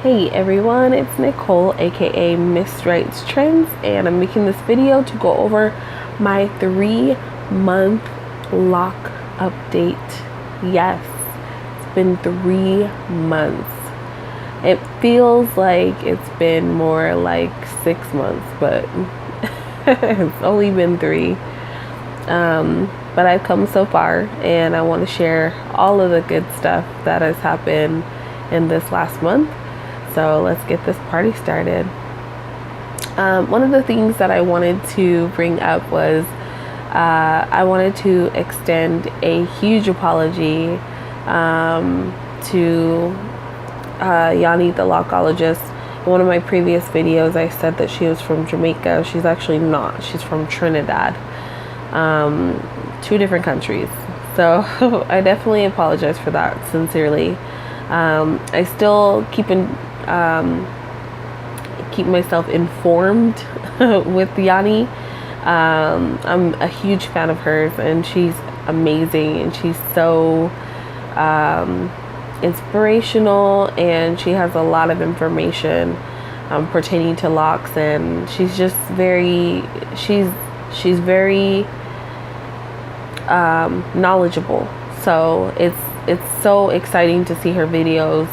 Hey everyone, it's Nicole, aka Miss Writes Trends, and I'm making this video to go over my 3-month lock update. Yes, it's been 3 months. It feels like it's been more like 6 months, but it's only been 3. But I've come so far, and I want to share all of the good stuff that has happened in this last month. So let's get this party started. One of the things that I wanted to bring up was I wanted to extend a huge apology to Yanni the Lockologist. In one of my previous videos, I said that she was from Jamaica. She's actually not. She's from Trinidad. 2 different countries. So I definitely apologize for that, sincerely. I still keep myself informed with Yanni. I'm a huge fan of hers, and she's amazing, and she's so inspirational, and she has a lot of information pertaining to locks, and she's just very knowledgeable. So it's so exciting to see her videos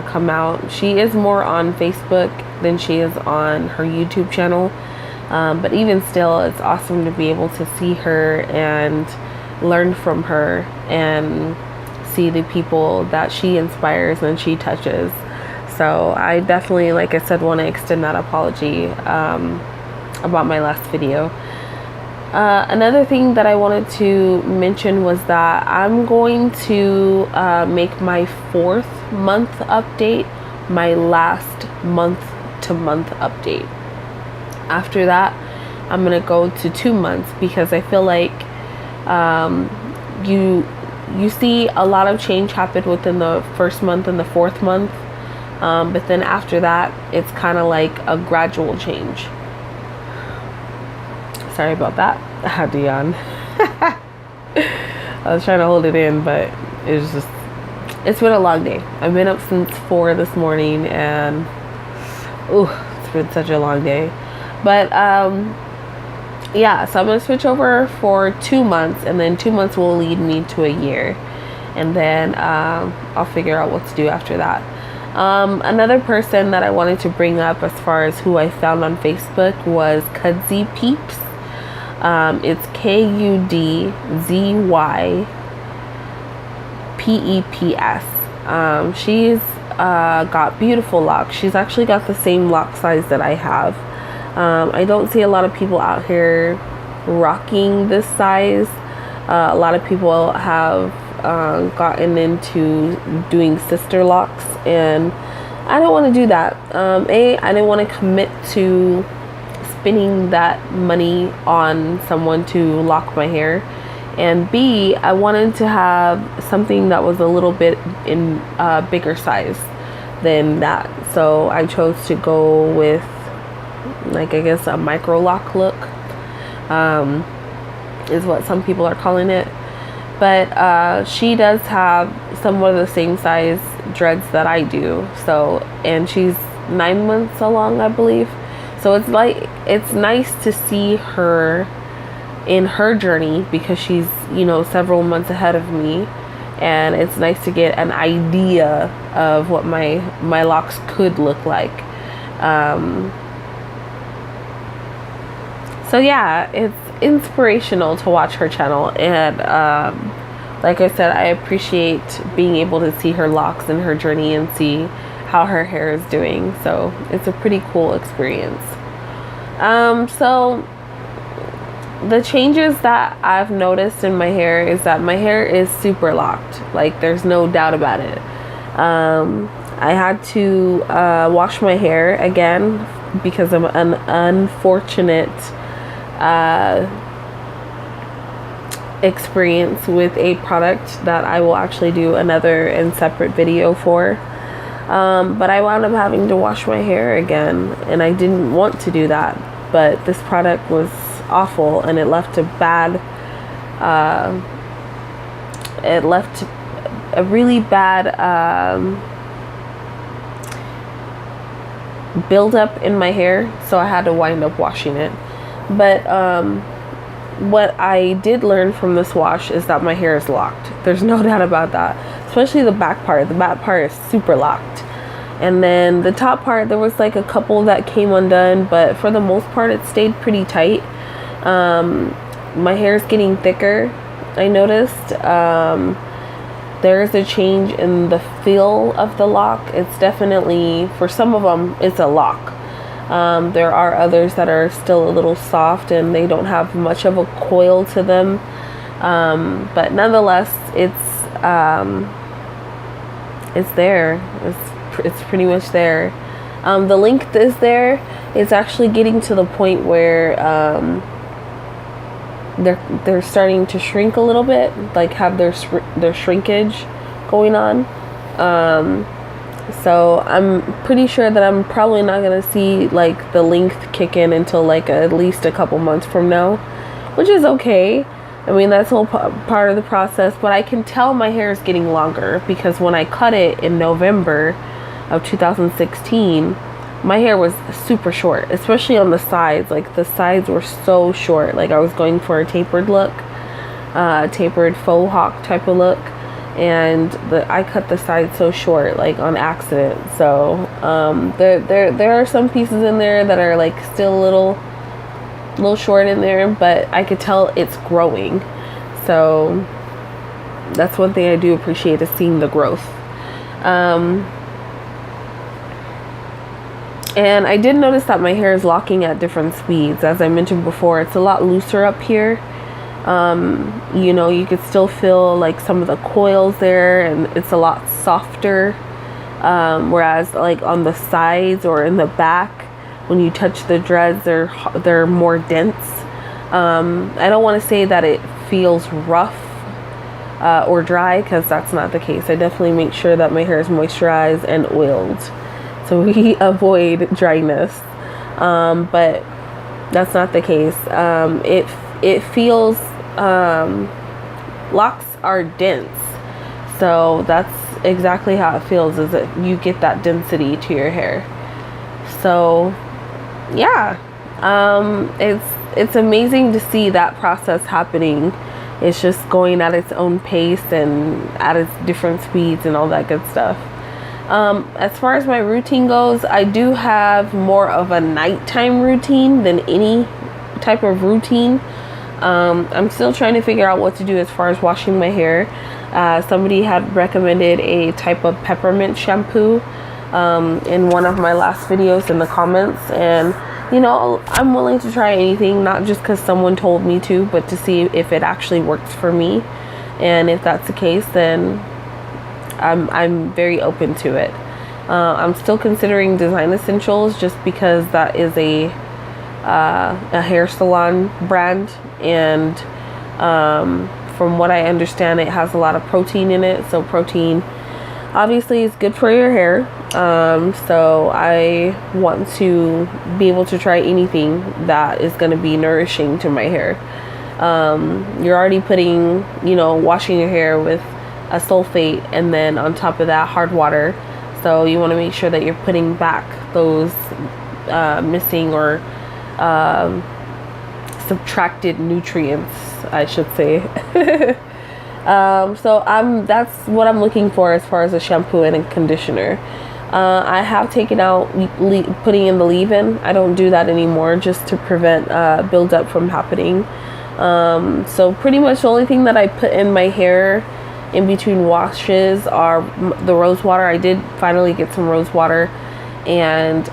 come out. She is more on Facebook than she is on her YouTube channel, but even still, it's awesome to be able to see her and learn from her and see the people that she inspires and she touches. So I definitely, like I said, want to extend that apology about my last video. Another thing that I wanted to mention was that I'm going to make my 4th month update my last month-to-month update. After that, I'm going to go to 2 months, because I feel like you see a lot of change happen within the 1st month and the 4th month, but then after that, it's kind of like a gradual change. Sorry about that. I had to yawn. I was trying to hold it in, but it's been a long day. I've been up since 4 this morning, and it's been such a long day. But yeah, so I'm gonna switch over for 2 months, and then 2 months will lead me to a year, and then I'll figure out what to do after that. Another person that I wanted to bring up as far as who I found on Facebook was Kudzy Peeps. It's KUDZYPEPS. She's got beautiful locks. She's actually got the same lock size that I have. I don't see a lot of people out here rocking this size. A lot of people have gotten into doing sister locks, and I don't want to do that. I didn't want to commit to spending that money on someone to lock my hair, and B, I wanted to have something that was a little bit in bigger size than that. So I chose to go with, like, I guess a micro lock look is what some people are calling it. But she does have somewhat of the same size dreads that I do. So, and she's 9 months along, I believe. So it's nice to see her in her journey, because she's, several months ahead of me, and it's nice to get an idea of what my locks could look like. So yeah, it's inspirational to watch her channel, and like I said, I appreciate being able to see her locks and her journey and see how her hair is doing. So it's a pretty cool experience. So the changes that I've noticed in my hair is that my hair is super locked. Like, there's no doubt about it. I had to wash my hair again because of an unfortunate experience with a product that I will actually do another and separate video for. But I wound up having to wash my hair again, and I didn't want to do that, but this product was awful, and it left a really bad buildup in my hair, so I had to wind up washing it. But what I did learn from this wash is that my hair is locked. There's no doubt about that, especially the back part. The back part is super locked. And then the top part, there was like a couple that came undone, but for the most part it stayed pretty tight. My hair is getting thicker, I noticed. There is a change in the feel of the lock. It's definitely, for some of them, it's a lock. There are others that are still a little soft and they don't have much of a coil to them. But nonetheless, it's there. It's pretty much there. The length is there. It's actually getting to the point where they're starting to shrink a little bit, like have their shrinkage going on. So I'm pretty sure that I'm probably not gonna see like the length kick in until like at least a couple months from now, which is okay. I mean, that's all part of the process, but I can tell my hair is getting longer because when I cut it in November of 2016, my hair was super short, especially on the sides. Like the sides were so short. Like I was going for a tapered look, tapered faux hawk type of look, and I cut the sides so short, like on accident. So there are some pieces in there that are like still a little short in there, but I could tell it's growing. So that's one thing I do appreciate, is seeing the growth. And I did notice that my hair is locking at different speeds. As I mentioned before, it's a lot looser up here. You know, you could still feel like some of the coils there, and it's a lot softer. Whereas like on the sides or in the back, when you touch the dreads, they're more dense. I don't want to say that it feels rough or dry, because that's not the case. I definitely make sure that my hair is moisturized and oiled, so we avoid dryness. But that's not the case. It feels, locks are dense, so that's exactly how it feels, is that you get that density to your hair. So yeah, it's amazing to see that process happening. It's just going at its own pace and at its different speeds and all that good stuff. As far as my routine goes, I do have more of a nighttime routine than any type of routine. I'm still trying to figure out what to do as far as washing my hair. Somebody had recommended a type of peppermint shampoo in one of my last videos in the comments, and you know, I'm willing to try anything, not just because someone told me to, but to see if it actually works for me. And if that's the case, then I'm very open to it. I'm still considering Design Essentials, just because that is a hair salon brand, and from what I understand, it has a lot of protein in it. So protein obviously is good for your hair. So I want to be able to try anything that is going to be nourishing to my hair. You're already putting, you know, washing your hair with a sulfate, and then on top of that, hard water. So you want to make sure that you're putting back those missing or subtracted nutrients, I should say. So that's what I'm looking for as far as a shampoo and a conditioner. I have taken out putting in the leave-in. I don't do that anymore, just to prevent buildup from happening. So pretty much the only thing that I put in my hair in between washes are the rose water. I did finally get some rose water, and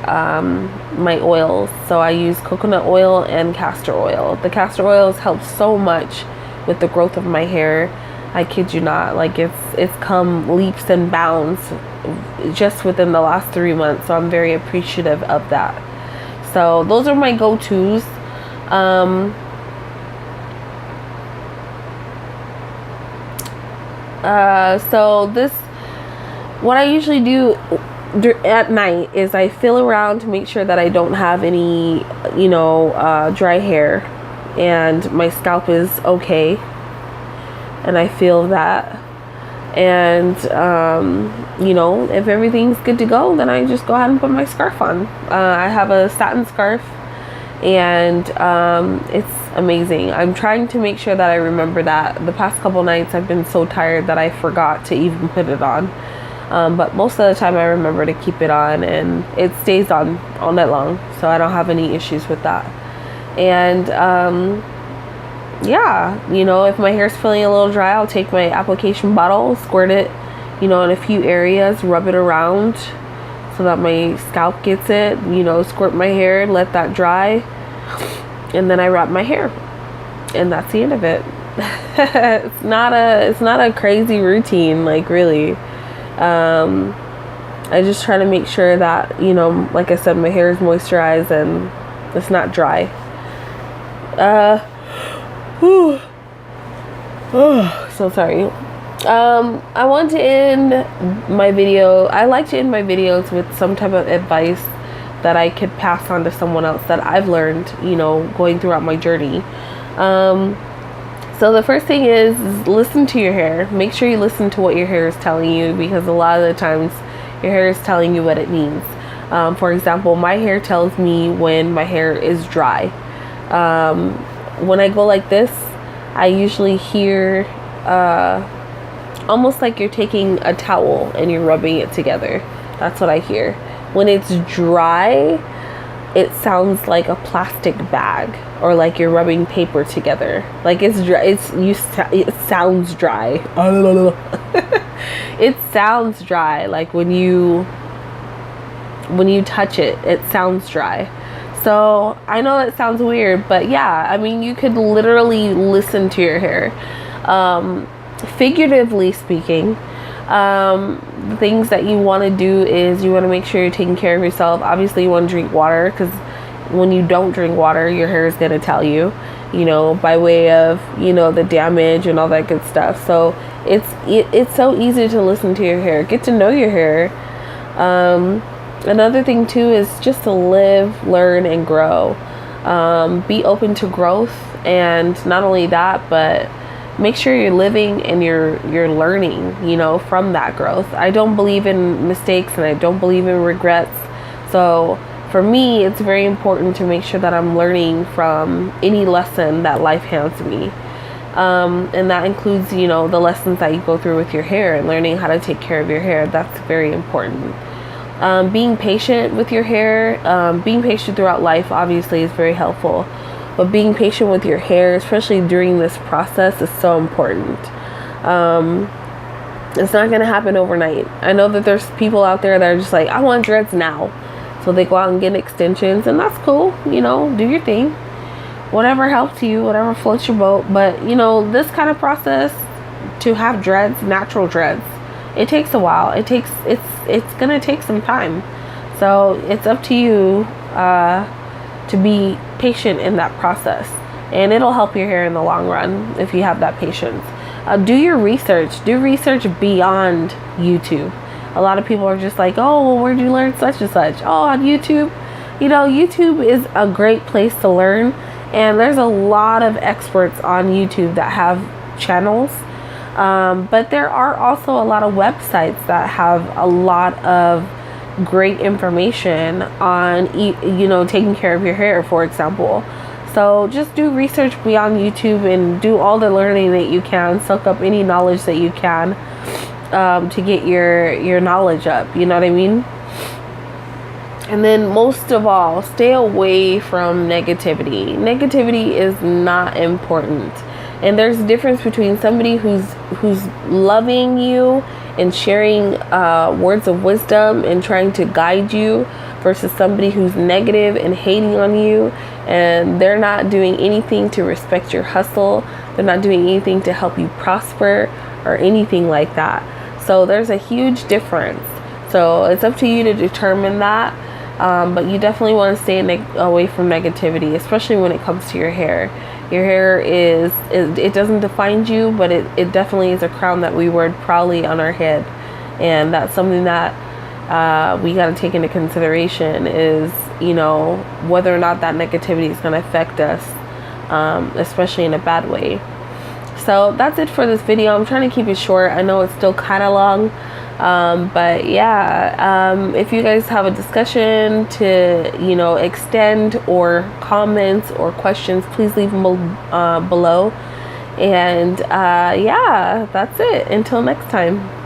my oils. So I use coconut oil and castor oil. The castor oils help so much with the growth of my hair. I kid you not, like it's come leaps and bounds just within the last 3 months. So I'm very appreciative of that. So those are my go-tos. So what I usually do at night is I feel around to make sure that I don't have any, you know, dry hair, and my scalp is okay, and I feel that. And you know, if everything's good to go, then I just go ahead and put my scarf on. I have a satin scarf, and it's amazing. I'm trying to make sure that I remember that. The past couple nights I've been so tired that I forgot to even put it on, but most of the time I remember to keep it on, and it stays on all night long, so I don't have any issues with that. And yeah, you know, if my hair's feeling a little dry, I'll take my application bottle, squirt it, you know, in a few areas, rub it around so that my scalp gets it, you know, squirt my hair, let that dry, and then I wrap my hair, and that's the end of it. It's not a crazy routine, like, really. I just try to make sure that, you know, like I said, my hair is moisturized and it's not dry. So sorry. I want to end my video. I like to end my videos with some type of advice that I could pass on to someone else that I've learned, you know, going throughout my journey. So the first thing is listen to your hair. Make sure you listen to what your hair is telling you, because a lot of the times your hair is telling you what it needs. For example, my hair tells me when my hair is dry. When I go like this, I usually hear almost like you're taking a towel and you're rubbing it together. That's what I hear. When it's dry, it sounds like a plastic bag, or like you're rubbing paper together. Like it's dry. It sounds dry. It sounds dry. Like when you touch it, it sounds dry. So I know it sounds weird, but yeah, I mean, you could literally listen to your hair. Figuratively speaking, the things that you want to do is you want to make sure you're taking care of yourself. Obviously, you want to drink water, because when you don't drink water, your hair is going to tell you, you know, by way of, you know, the damage and all that good stuff. So it's so easy to listen to your hair. Get to know your hair. Another thing too is just to live, learn, and grow. Be open to growth, and not only that, but make sure you're living and you're learning, you know, from that growth. I don't believe in mistakes, and I don't believe in regrets. So for me, it's very important to make sure that I'm learning from any lesson that life hands me. And that includes, you know, the lessons that you go through with your hair and learning how to take care of your hair. That's very important. Being patient with your hair, being patient throughout life obviously is very helpful, but being patient with your hair, especially during this process, is so important. It's not going to happen overnight. I know that there's people out there that are just like, I want dreads now. So they go out and get extensions, and that's cool. You know, do your thing. Whatever helps you, whatever floats your boat. But, you know, this kind of process to have dreads, natural dreads, it takes a while. It's gonna take some time. So it's up to you to be patient in that process, and it'll help your hair in the long run if you have that patience. Do your research. Do research beyond YouTube. A lot of people are just like, oh, well, where'd you learn such and such? Oh, on YouTube. You know, YouTube is a great place to learn, and there's a lot of experts on YouTube that have channels. But there are also a lot of websites that have a lot of great information on, you know, taking care of your hair, for example. So just do research beyond YouTube and do all the learning that you can. Soak up any knowledge that you can to get your knowledge up. You know what I mean? And then most of all, stay away from negativity. Negativity is not important. And there's a difference between somebody who's loving you and sharing words of wisdom and trying to guide you, versus somebody who's negative and hating on you, and they're not doing anything to respect your hustle. They're not doing anything to help you prosper or anything like that. So there's a huge difference. So it's up to you to determine that. But you definitely want to stay away from negativity, especially when it comes to your hair. Your hair it doesn't define you, but it definitely is a crown that we wear proudly on our head. And that's something that we got to take into consideration, is, you know, whether or not that negativity is going to affect us, especially in a bad way. So that's it for this video. I'm trying to keep it short. I know it's still kind of long, but yeah, if you guys have a discussion to, you know, extend, or comments or questions, please leave them below. And yeah, that's it. Until next time.